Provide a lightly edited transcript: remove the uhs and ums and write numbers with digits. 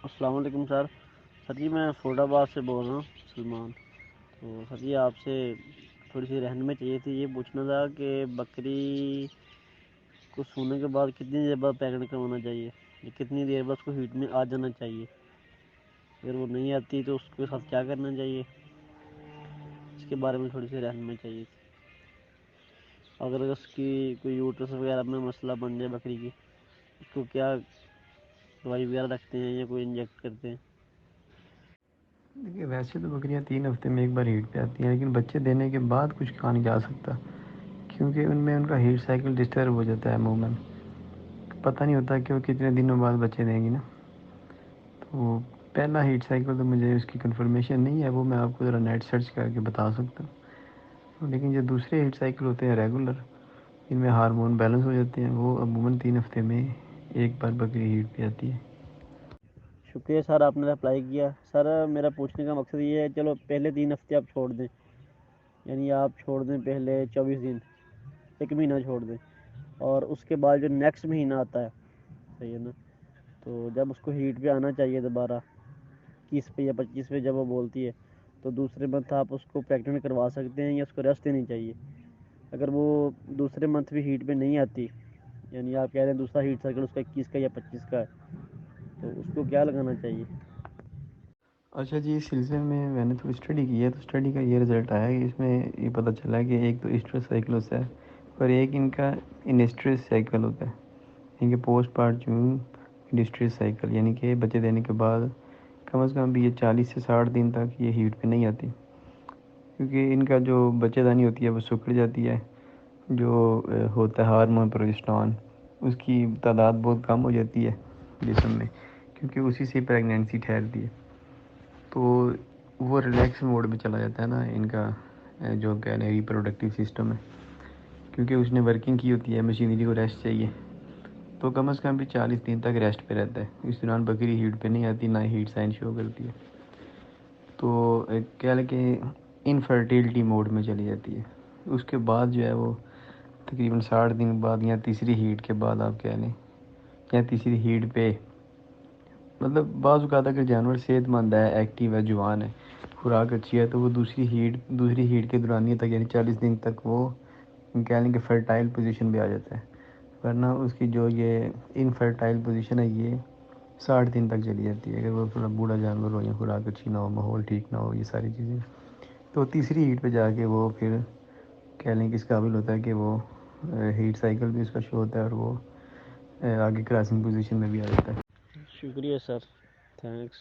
السلام علیکم سر. جی میں فوڈ آباد سے بول رہا ہوں سلمان. تو سر جی آپ سے تھوڑی سی رہنمائی چاہیے تھی. یہ پوچھنا تھا کہ بکری کو سونے کے بعد کتنی دیر بعد پیکنگ کروانا چاہیے, کتنی دیر بعد اس کو ہیٹ میں آ جانا چاہیے, اگر وہ نہیں آتی تو اس کے ساتھ کیا کرنا چاہیے, اس کے بارے میں تھوڑی سی رہنمائی چاہیے تھی. اگر اس کی کوئی یوٹرس وغیرہ میں مسئلہ بن جائے بکری کی, اس کو کیا دوائی وغیرہ رکھتے ہیں یا کوئی انجیکٹ کرتے ہیں؟ دیکھیے ویسے تو بکریاں 3 ہفتے میں ایک بار ہیٹ پہ آتی ہیں, لیکن بچے دینے کے بعد کچھ کھا نہیں جا سکتا کیونکہ ان میں ان کا ہیٹ سائیکل ڈسٹرب ہو جاتا ہے عموماً. پتہ نہیں ہوتا کہ وہ کتنے دنوں بعد بچے دیں گی نا. تو پہلا ہیٹ سائیکل تو مجھے اس کی کنفرمیشن نہیں ہے, وہ میں آپ کو ذرا نیٹ سرچ کر کے بتا سکتا ہوں. لیکن جو دوسرے ہیٹ سائیکل ہوتے ہیں ریگولر, ان میں ہارمون بیلنس ہو جاتے ہیں, وہ عموماً 3 ہفتے میں ایک بار بکری ہیٹ پہ آتی ہے. شکریہ سر, آپ نے اپلائی کیا. سر میرا پوچھنے کا مقصد یہ ہے, چلو پہلے 3 ہفتے آپ چھوڑ دیں, یعنی آپ چھوڑ دیں پہلے 24 دن, 1 مہینہ چھوڑ دیں, اور اس کے بعد جو نیکسٹ مہینہ آتا ہے, صحیح ہے نا, تو جب اس کو ہیٹ پہ آنا چاہیے دوبارہ 21 پہ یا 25 پہ جب وہ بولتی ہے, تو دوسرے منتھ آپ اس کو پریگننٹ کروا سکتے ہیں یا اس کو ریسٹ دینی چاہیے. اگر وہ دوسرے منتھ بھی ہیٹ پہ نہیں آتی, یعنی آپ کہہ رہے ہیں دوسرا ہیٹ سائیکل اس کا 21 کا یا 25 کا ہے, تو اس کو کیا لگانا چاہیے؟ اچھا جی, اس سلسلے میں نے تھوڑی اسٹڈی کی ہے, تو اسٹڈی کا یہ رزلٹ آیا کہ اس میں یہ پتہ چلا کہ ایک تو اسٹریس سائیکل ہوتا ہے اور ایک ان کا انسٹریس سائیکل ہوتا ہے, یعنی کہ پوسٹ پارٹم انسٹریس سائیکل, یعنی کہ بچے دینے کے بعد کم از کم بھی یہ 40 سے 60 دن تک یہ ہیٹ پہ نہیں آتی, کیونکہ ان کا جو بچے دانی ہوتی ہے وہ سکڑ جاتی ہے. جو ہوتا ہے ہارمون پروجسٹرون, اس کی تعداد بہت کم ہو جاتی ہے جسم میں, کیونکہ اسی سے پریگنینسی ٹھہرتی ہے. تو وہ ریلیکس موڈ میں چلا جاتا ہے نا ان کا, جو کہہ رہے ہیں ریپروڈکٹیو سسٹم ہے, کیونکہ اس نے ورکنگ کی ہوتی ہے, مشینری کو ریسٹ چاہیے. تو کم از کم بھی 40 دن تک ریسٹ پہ رہتا ہے. اس دوران بکری ہیٹ پہ نہیں آتی, نہ ہیٹ سائن شو کرتی ہے. تو کہہ لیں کہ انفرٹیلٹی موڈ میں چلی جاتی ہے. اس کے بعد جو ہے وہ تقریباً 60 دن بعد یا تیسری ہیٹ کے بعد آپ کہہ لیں, یا تیسری ہیٹ پہ, مطلب بعض اوقات اگر جانور صحت مند ہے, ایکٹیو ہے, جوان ہے, خوراک اچھی ہے, تو وہ دوسری ہیٹ کے دورانیے تک, یعنی 40 دن تک وہ کہہ لیں کہ فرٹائل پوزیشن پہ آ جاتا ہے. ورنہ اس کی جو یہ انفرٹائل پوزیشن ہے یہ 60 دن تک چلی جاتی ہے, اگر وہ تھوڑا بوڑھا جانور ہو یا خوراک اچھی نہ ہو, ماحول ٹھیک نہ ہو, یہ ساری چیزیں. تو تیسری ہیٹ پہ جا کے وہ پھر کہہ لیں کہ اس قابل ہوتا ہے کہ وہ ہیٹ سائیکل بھی اس کا شو ہوتا ہے, اور وہ آگے کراسنگ پوزیشن میں بھی آ جاتا ہے. شکریہ سر, تھینکس.